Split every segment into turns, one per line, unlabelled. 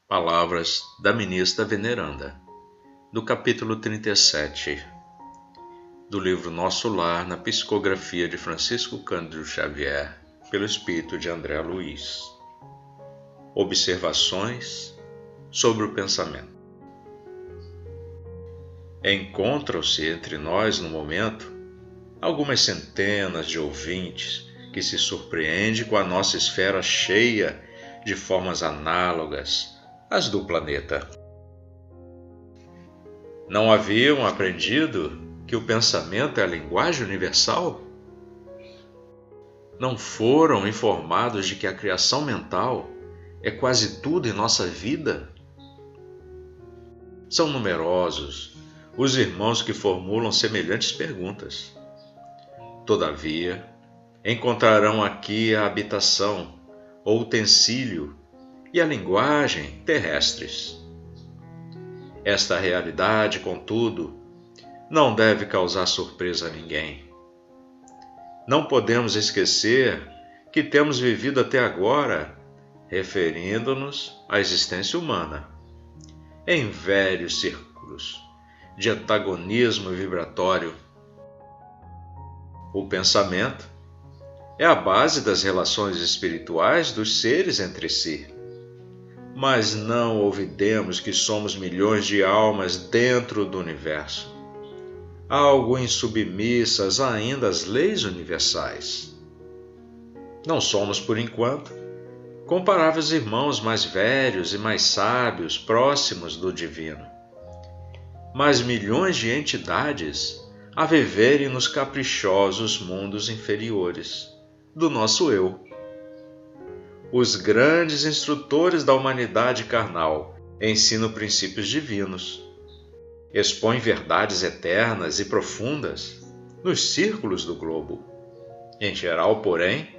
Palavras da ministra veneranda, do capítulo 37, do livro Nosso Lar, na psicografia de Francisco Cândido Xavier, pelo espírito de André Luiz. Observações sobre o pensamento. Encontram-se entre nós, no momento, algumas centenas de ouvintes que se surpreendem com a nossa esfera cheia de formas análogas às do planeta. Não haviam aprendido que o pensamento é a linguagem universal? Não foram informados de que a criação mental é quase tudo em nossa vida? São numerosos os irmãos que formulam semelhantes perguntas. Todavia, encontrarão aqui a habitação, o utensílio e a linguagem terrestres. Esta realidade, contudo, não deve causar surpresa a ninguém. Não podemos esquecer que temos vivido até agora referindo-nos à existência humana, em velhos círculos de antagonismo vibratório. O pensamento é a base das relações espirituais dos seres entre si. Mas não olvidemos que somos milhões de almas dentro do universo, algo insubmissas ainda às leis universais. Não somos, por enquanto, comparáveis irmãos mais velhos e mais sábios próximos do divino, mas milhões de entidades a viverem nos caprichosos mundos inferiores do nosso eu. Os grandes instrutores da humanidade carnal ensinam princípios divinos, expõem verdades eternas e profundas nos círculos do globo. Em geral, porém,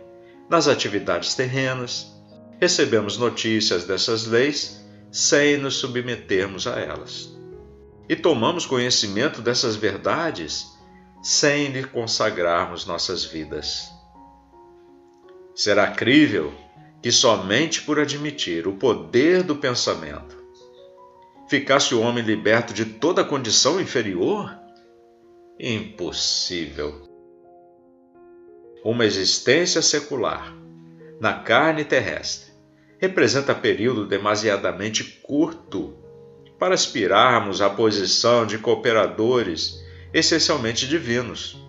nas atividades terrenas, recebemos notícias dessas leis sem nos submetermos a elas. E tomamos conhecimento dessas verdades sem lhe consagrarmos nossas vidas. Será crível que somente por admitir o poder do pensamento ficasse o homem liberto de toda condição inferior? Impossível. Uma existência secular na carne terrestre representa período demasiadamente curto para aspirarmos à posição de cooperadores essencialmente divinos.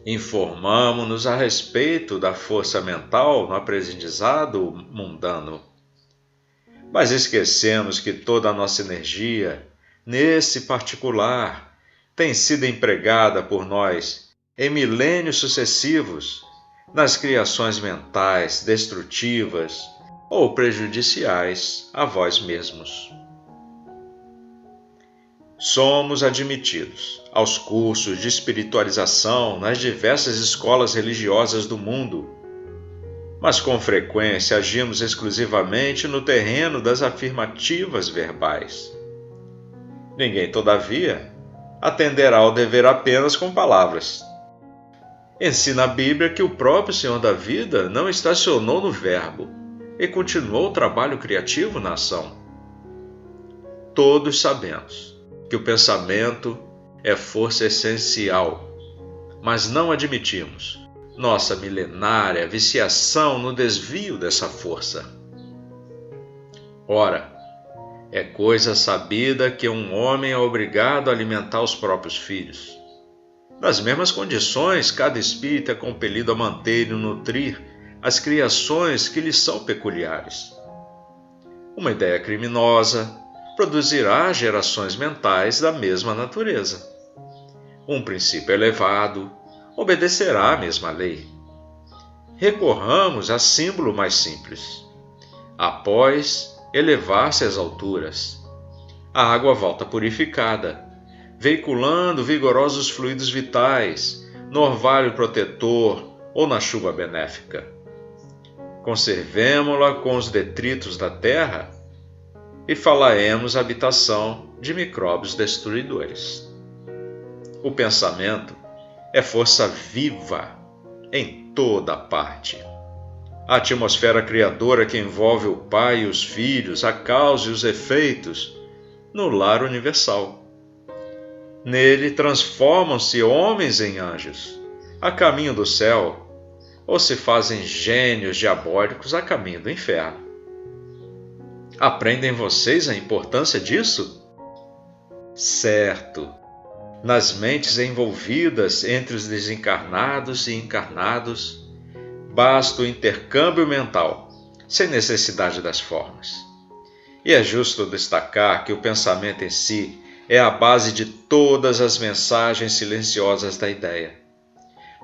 Informamo-nos a respeito da força mental no aprendizado mundano, mas esquecemos que toda a nossa energia, nesse particular, tem sido empregada por nós em milênios sucessivos nas criações mentais destrutivas ou prejudiciais a vós mesmos. Somos admitidos aos cursos de espiritualização nas diversas escolas religiosas do mundo, mas com frequência agimos exclusivamente no terreno das afirmativas verbais. Ninguém, todavia, atenderá ao dever apenas com palavras. Ensina a Bíblia que o próprio Senhor da vida não estacionou no verbo e continuou o trabalho criativo na ação. Todos sabemos que o pensamento é força essencial, mas não admitimos nossa milenária viciação no desvio dessa força. Ora, é coisa sabida que um homem é obrigado a alimentar os próprios filhos. Nas mesmas condições, cada espírito é compelido a manter e nutrir as criações que lhe são peculiares. Uma ideia criminosa produzirá gerações mentais da mesma natureza. Um princípio elevado obedecerá à mesma lei. Recorramos a símbolo mais simples. Após elevar-se às alturas, a água volta purificada, veiculando vigorosos fluidos vitais no orvalho protetor ou na chuva benéfica. Conservemo-la com os detritos da terra e falaemos a habitação de micróbios destruidores. O pensamento é força viva em toda parte. a atmosfera criadora que envolve o Pai e os filhos, a causa e os efeitos, no lar universal. Nele transformam-se homens em anjos, a caminho do céu, ou se fazem gênios diabólicos a caminho do inferno. Aprendem vocês a importância disso? Certo. Nas mentes envolvidas entre os desencarnados e encarnados, basta o intercâmbio mental, sem necessidade das formas. E é justo destacar que o pensamento em si é a base de todas as mensagens silenciosas da ideia,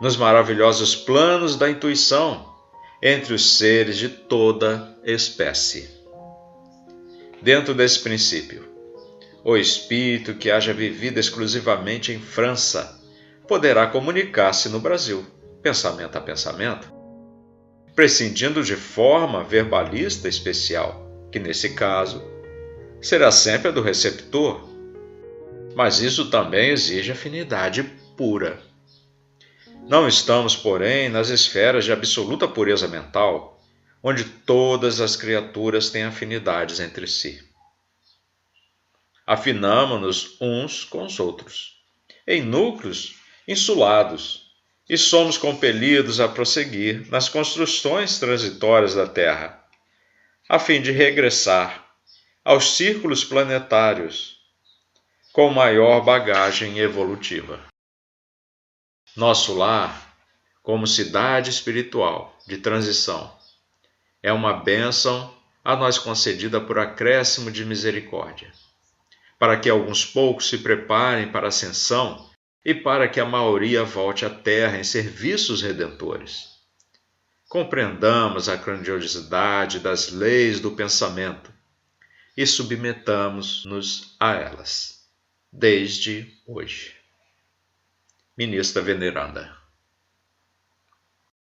nos maravilhosos planos da intuição, entre os seres de toda espécie. Dentro desse princípio, o espírito que haja vivido exclusivamente em França poderá comunicar-se no Brasil, pensamento a pensamento, prescindindo de forma verbalista especial, que nesse caso será sempre a do receptor, mas isso também exige afinidade pura. Não estamos, porém, nas esferas de absoluta pureza mental, onde todas as criaturas têm afinidades entre si. Afinamo-nos uns com os outros, em núcleos insulados, e somos compelidos a prosseguir nas construções transitórias da Terra, a fim de regressar aos círculos planetários com maior bagagem evolutiva. Nosso lar, como cidade espiritual de transição, é uma bênção a nós concedida por acréscimo de misericórdia, para que alguns poucos se preparem para a ascensão e para que a maioria volte à Terra em serviços redentores. Compreendamos a grandiosidade das leis do pensamento e submetamos-nos a elas, desde hoje. Ministra Veneranda.